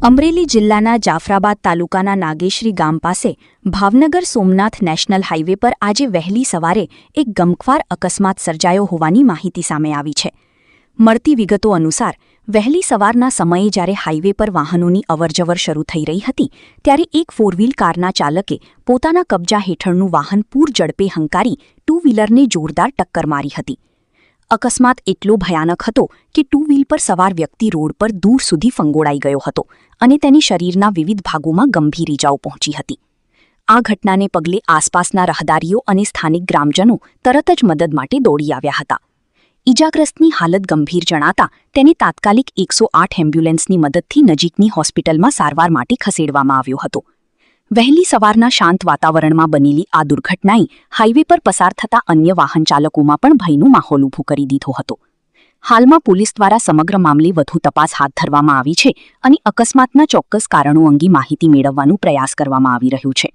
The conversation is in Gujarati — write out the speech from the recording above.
અમરેલી જિલ્લાના જાફરાબાદ તાલુકાના નાગેશ્રી ગામ પાસે ભાવનગર સોમનાથ નેશનલ હાઇવે પર આજે વહેલી સવારે એક ગમખ્વાર અકસ્માત સર્જાયો હોવાની માહિતી સામે આવી છે. મળતી વિગતો અનુસાર વહેલી સવારના સમયે જ્યારે હાઇવે પર વાહનોની અવરજવર શરૂ થઈ રહી હતી ત્યારે એક ફોરવ્હીલ કારના ચાલકે પોતાના કબજા હેઠળનું વાહન પૂર ઝડપે હંકારી ટુ વ્હીલરને જોરદાર ટક્કર મારી હતી. અકસ્માત એટલો ભયાનક હતો કે ટુ વ્હીલ પર સવાર વ્યક્તિ રોડ પર દૂર સુધી ફંગોળાઈ ગયો હતો અને તેની શરીરના વિવિધ ભાગોમાં ગંભીર ઈજાઓ પહોંચી હતી. આ ઘટનાને પગલે આસપાસના રહદારીઓ અને સ્થાનિક ગ્રામજનો તરત જ મદદ માટે દોડી આવ્યા હતા. ઈજાગ્રસ્તની હાલત ગંભીર જણાતા તેને તાત્કાલિક 108 એમ્બ્યુલન્સની મદદથી નજીકની હોસ્પિટલમાં સારવાર માટે ખસેડવામાં આવ્યો હતો. વહેલી સવારના શાંત વાતાવરણમાં બનેલી આ દુર્ઘટનાએ હાઇવે પર પસાર થતા અન્ય વાહન ચાલકોમાં પણ ભયનો માહોલ ઊભો કરી દીધો હતો. હાલમાં પોલીસ દ્વારા સમગ્ર મામલે વધુ તપાસ હાથ ધરવામાં આવી છે અને અકસ્માતના ચોક્કસ કારણો અંગે માહિતી મેળવવાનો પ્રયાસ કરવામાં આવી રહ્યો છે.